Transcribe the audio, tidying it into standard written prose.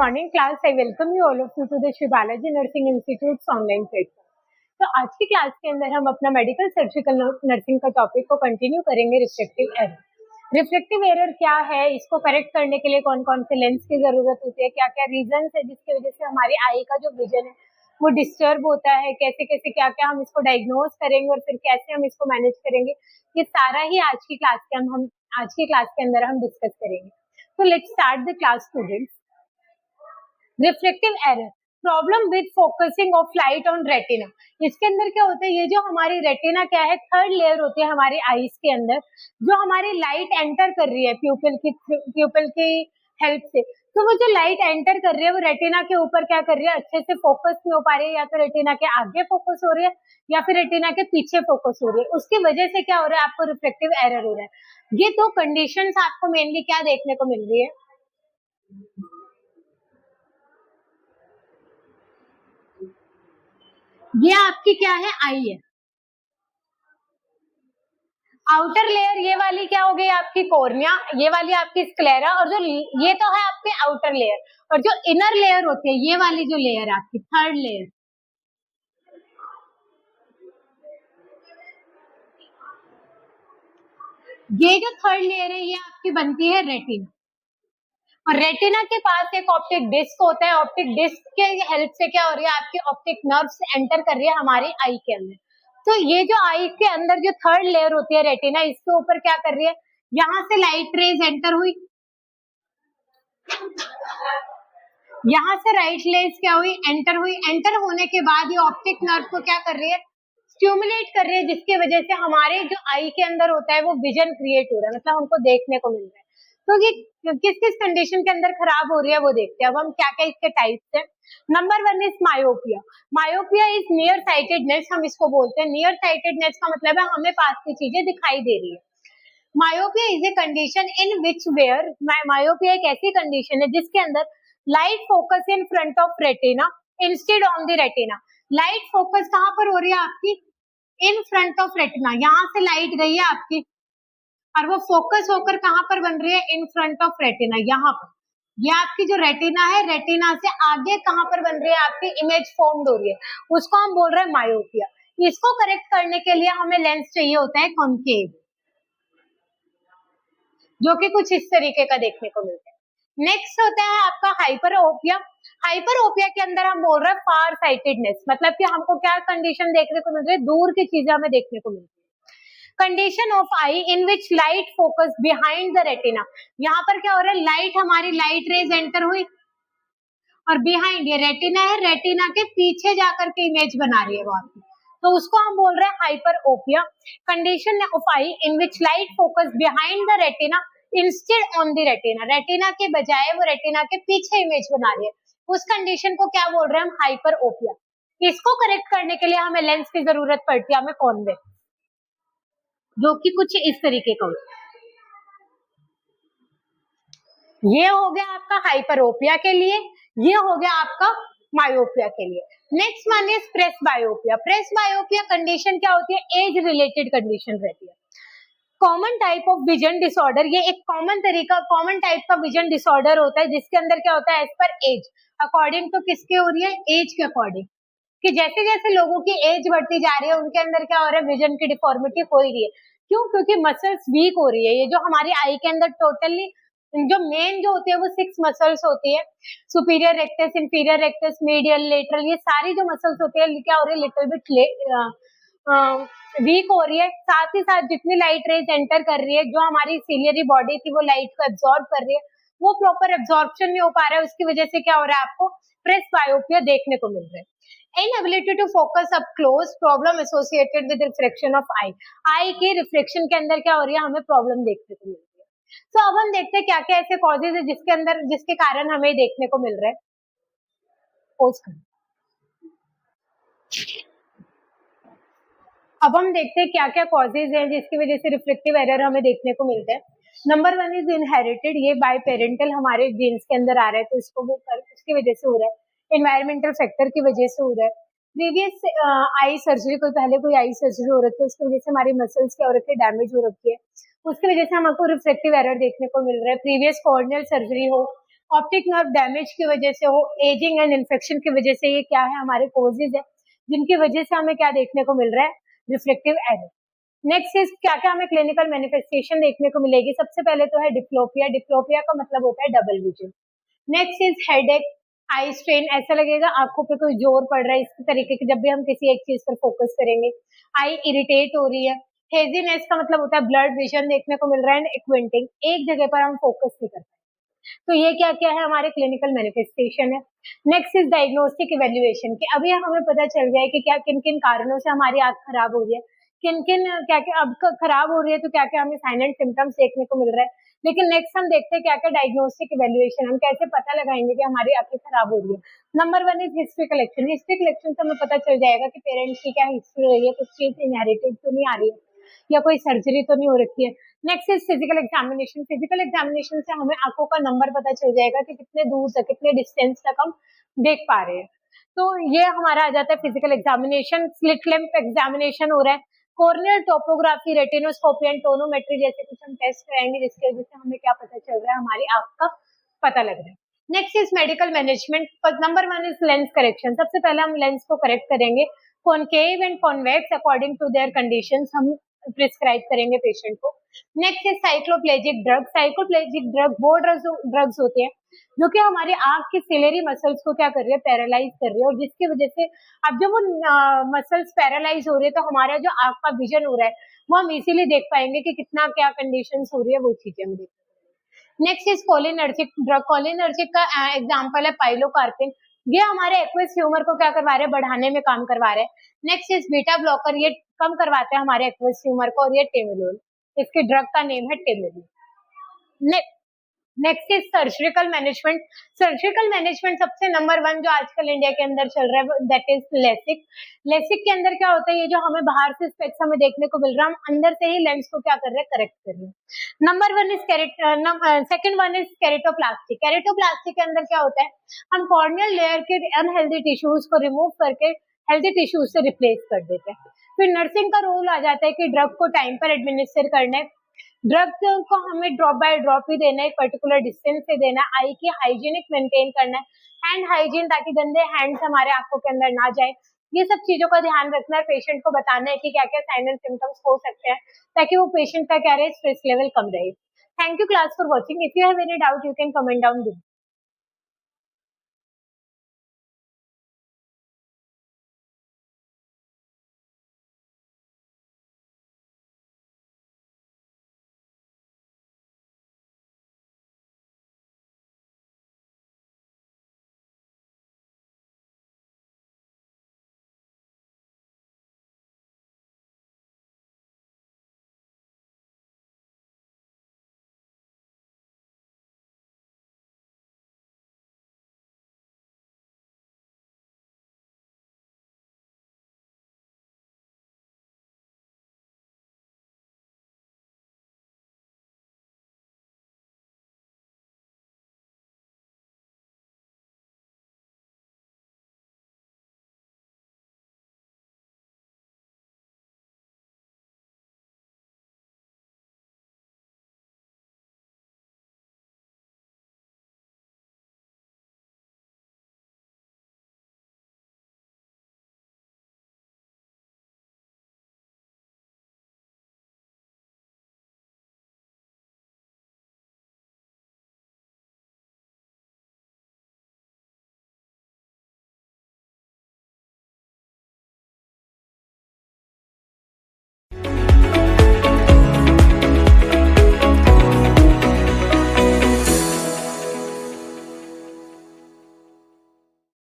morning class. I welcome you all of you to the Shri Balaji Nursing Institute's online platform. तो आज की class के अंदर हम अपना मेडिकल सर्जिकल नर्सिंग का टॉपिक को कंटिन्यू करेंगे रिफ्लेक्टिव एरर. रिफ्लेक्टिव एरर क्या है, इसको करेक्ट करने के लिए कौन कौन से लेंस की जरूरत होती है, क्या क्या रीजन है जिसकी वजह से हमारी आई का जो विजन है वो डिस्टर्ब होता है, कैसे कैसे क्या क्या हम इसको डायग्नोज करेंगे और फिर कैसे हम इसको मैनेज करेंगे, ये सारा ही आज की क्लास के अंदर हम डिस्कस करेंगे. तो let's start the class students. Reflective error, problem with focusing of light on retina. इसके अंदर क्या होता है, ये जो हमारी रेटिना क्या है, थर्ड लेयर होती है हमारी आईज के अंदर, जो हमारी लाइट एंटर कर रही है प्यूपिल की हेल्प से. तो वो जो लाइट एंटर कर रही है वो रेटिना के ऊपर क्या कर रही है, अच्छे से फोकस नहीं हो पा रही है, या तो रेटिना के आगे फोकस हो रही है या फिर रेटिना के पीछे फोकस हो रही है. उसकी वजह से क्या हो रहा है, आपको रिफ्लेक्टिव एरर हो रहा है. ये दो कंडीशंस आपको मेनली क्या देखने को मिल रही है, ये आपकी क्या है, आई है. आउटर लेयर ये वाली क्या हो गई आपकी कॉर्निया, ये वाली आपकी स्क्लेरा, और जो ये तो है आपके आउटर लेयर, और जो इनर लेयर होती है ये वाली जो लेयर आपकी थर्ड लेयर, ये जो थर्ड लेयर है ये आपकी बनती है रेटिना. और रेटिना के पास एक ऑप्टिक डिस्क होता है. ऑप्टिक डिस्क के हेल्प से क्या हो रही है, आपकी ऑप्टिक नर्व्स एंटर कर रही है हमारी आई के अंदर. तो ये जो आई के अंदर जो थर्ड लेयर होती है रेटिना, इसके ऊपर क्या कर रही है, यहाँ से लाइट रेज एंटर हुई, यहाँ से राइट लेज क्या हुई, एंटर हुई. एंटर होने के बाद ये ऑप्टिक नर्व को क्या कर रही है, स्टिमुलेट कर रही है, जिसकी वजह से हमारे जो आई के अंदर होता है वो विजन क्रिएट हो रहा है, मतलब हमको देखने को मिल रहा है. तो ये किस किस कंडीशन के अंदर खराब हो रही है वो देखते हैं. अब हम क्या क्या इसके टाइप्स हैं. Number 1 is myopia. Myopia is near sightedness, हम इसको बोलते हैं. नियर साइटेडनेस का मतलब है हमें पास की चीजें दिखाई दे रही है. Myopia is a condition in which where, myopia एक ऐसी कंडीशन है जिसके अंदर light focus in front of retina instead on the retina. Light focus कहाँ पर हो रही है आपकी, इन फ्रंट ऑफ रेटिना. यहाँ से लाइट गई है आपकी और वो फोकस होकर कहां पर बन रही है, इन फ्रंट ऑफ रेटिना, यहाँ पर. ये आपकी जो रेटिना है, रेटिना से आगे कहां पर बन रही है, आपकी इमेज फॉर्म्ड हो रही है, उसको हम बोल रहे हैं मायोपिया. इसको करेक्ट करने के लिए हमें लेंस चाहिए होता है कॉन्केव, जो कि कुछ इस तरीके का देखने को मिलता है. नेक्स्ट होता है आपका हाइपरोपिया. हाइपरोपिया के अंदर हम बोल रहे हैं फार साइटेडनेस, मतलब कि हमको क्या कंडीशन देखने को मिल रही है, दूर की चीजें हमें देखने को मिलती है. Condition of I in which light focus behind the retina. यहाँ पर क्या हो रहा है, लाइट हमारी लाइट रेज एंटर हुई और बिहाइंड ये रेटिना है, रेटिना के पीछे जाकर के इमेज बना रही है वो आपकी, तो उसको हम बोल रहे हैं hyperopia. Condition of I in which light focus behind the retina instead on the retina. Retina के बजाय वो रेटिना के पीछे इमेज बना रही है, उस कंडीशन को क्या बोल रहे हैं हम, हाइपरोपिया. इसको करेक्ट करने के लिए हमें लेंस की जरूरत पड़ती है, हमें कॉन्वेक्स, जो कि कुछ इस तरीके का होता है. ये हो गया आपका हाइपरोपिया के लिए, ये हो गया आपका मायोपिया के लिए. Next one is presbyopia. Presbyopia condition क्या होती है, एज रिलेटेड कंडीशन रहती है. Common type of vision disorder, ये एक कॉमन टाइप का विजन डिसऑर्डर होता है, जिसके अंदर क्या होता है, as per as, according to किसके हो रही है, एज के अकॉर्डिंग, कि जैसे जैसे लोगों की एज बढ़ती जा रही है उनके अंदर क्या हो रहा है, विजन की डिफॉर्मिटी हो रही है. क्यों, क्योंकि मसल्स वीक हो रही है. ये जो हमारी आई के अंदर टोटली जो मेन जो होती है वो 6 मसल्स होती है, superior rectus, inferior rectus, medial, lateral, ये सारी जो मसल्स होती है क्या हो रही है, लिटिल बिट वीक हो रही है. साथ ही साथ जितनी लाइट रेज एंटर कर रही है, जो हमारी सीलियरी बॉडी थी वो लाइट को एब्जॉर्ब कर रही है, वो प्रॉपर एब्जॉर्प्शन नहीं हो पा रहा है, उसकी वजह से क्या हो रहा है, आपको प्रेस बायोपिया देखने को मिल रहा है. Inability to focus up close, problem associated with refraction of eye. आई की रिफ्लेक्शन के अंदर क्या हो रही है, हमें प्रॉब्लम देखने को मिल रही है. तो अब हम देखते हैं क्या क्या ऐसे कॉजेज है जिसके कारण हमें देखने को मिल रहा है. अब हम देखते हैं क्या क्या कॉजेज हैं जिसकी वजह से रिफ्लेक्टिव एरर हमें देखने को मिलता है. Number 1 is inherited. ये बाय पेरेंटल हमारे जीन्स के अंदर आ रहा है, तो उसकी वजह से हो रहा है. एनवायरमेंटल फैक्टर की वजह से हो रहा है. प्रीवियस आई सर्जरी, कोई आई सर्जरी हो रखी है, उसकी वजह से हमारी मसल्स क्या हो रखी है, डैमेज हो रखी है, उसकी वजह से हमको रिफ्लेक्टिव एरर देखने को मिल रहा है. प्रीवियस कॉर्नियल सर्जरी हो ऑप्टिक नर्व डैमेज की वजह से हो, एजिंग एंड इन्फेक्शन की वजह से, ये क्या है हमारे कोजेज है जिनकी वजह से हमें क्या देखने को मिल रहा है, रिफ्लेक्टिव एरर। नेक्स्ट इज क्या क्या हमें क्लिनिकल मैनिफेस्टेशन देखने को मिलेगी। सबसे पहले तो है डिप्लोपिया। डिप्लोपिया का मतलब होता है double vision. Next is headache, eye strain, ऐसा लगेगा आंखों पे कोई जोर पड़ रहा है, इस तरीके के जब भी हम किसी एक चीज पर फोकस करेंगे। आई इरिटेट हो रही है। हेजीनेस का मतलब होता है ब्लड विजन देखने को मिल रहा है, एंड एक्विंटिंग, एक जगह पर हम फोकस नहीं कर पाए। तो ये क्या क्या है हमारे क्लिनिकल मैनिफेस्टेशन है। नेक्स्ट इज डायग्नोस्टिक इवेल्युएशन, कि अभी हमें पता चल जाए कि क्या किन किन कारणों से हमारी आंख खराब हो रही है, किन किन क्या क्या अब खराब हो रही है, तो क्या क्या हमें साइन एंड सिम्टम्स देखने को मिल रहा है। लेकिन नेक्स्ट हम देखते हैं क्या क्या डायग्नोस्टिक इवेल्युएशन, हम कैसे पता लगाएंगे कि हमारी आंखें खराब हो रही है। Number one is history collection. History collection से हमें पता चल जाएगा कि पेरेंट्स की क्या हिस्ट्री रही है, कुछ चीज इनहेरिटेड तो नहीं आ रही है या कोई सर्जरी तो नहीं हो रखी है। Next is physical examination. Physical examination से हमें आंखों का नंबर पता चल जाएगा कि कितने दूर तक, कितने डिस्टेंस तक हम देख पा रहे हैं। तो ये हमारा आ जाता है physical examination. Slit lamp examination हो रहा है। Corneal topography, retinoscopy and tonometry जैसे कुछ हम टेस्ट कराएंगे जिसकी वजह से हमें क्या पता चल रहा है, हमारी आंख का पता लग रहा है। Next is medical management. Number one is lens correction. सबसे पहले हम लेंस को करेक्ट करेंगे, concave and convex according to their conditions हम प्रिस्क्राइब करेंगे पेशेंट को। Next is cycloplegic drug. Cycloplegic drug वो ड्रग्स होते हैं जो कि हमारी आंख की सिलेरी मसल्स को क्या कर रही है, पैरालाइज कर रही है, और जिसकी वजह से अब जब वो मसल्स पैरालाइज हो रही है तो हमारा जो आंख का विजन हो रहा है वो हम इजीली देख पाएंगे कि कितना क्या कंडीशंस हो रही है, वो चीजें हम देख पाएंगे। Next is cholinergic drug. Cholinergic का एग्जाम्पल है पाइलोकार्पिन। ये हमारे एक्वस ह्यूमर को क्या करवा रहे हैं, बढ़ाने में काम करवा रहे हैं। नेक्स्ट इज बीटा ब्लॉकर, ये कम करवाते हैं हमारे एक्वस ह्यूमर को, और ये टेमिलोल, इसके ड्रग का नेम है timolol. Next is surgical management. Surgical management सबसे नंबर वन जो आजकल इंडिया के अंदर चल रहा है दैट इज लेसिक। लेसिक के अंदर क्या होता है, ये जो हमें बाहर से स्पेक्स हमें देखने को मिल रहा है, हम अंदर से ही लेंस को क्या कर रहे हैं, करेक्ट कर रहे हैं। Number one is second one is keratoplasty. Keratoplasty के अंदर क्या होता है, हम कॉर्नियल लेयर के अनहेल्दी टिश्यूज को रिमूव करके हेल्दी टिश्यूज से रिप्लेस कर देते हैं। फिर नर्सिंग का रोल आ जाता है कि ड्रग को टाइम पर एडमिनिस्टर करना है, ड्रग को हमें ड्रॉप बाय ड्रॉप ही देना है, पर्टिकुलर डिस्टेंस से देना है, आई की हाइजीनिक मेंटेन करना है, हैंड हाइजीन, ताकि गंदे हैंड्स हमारे आंखों के अंदर ना जाए। ये सब चीजों का ध्यान रखना है, पेशेंट को बताना है कि क्या क्या साइन एंड सिम्टम्स हो सकते हैं, ताकि वो पेशेंट का क्या रहे, स्ट्रेस लेवल कम रहे। Thank you class for watching. If you have any doubt you can comment down below.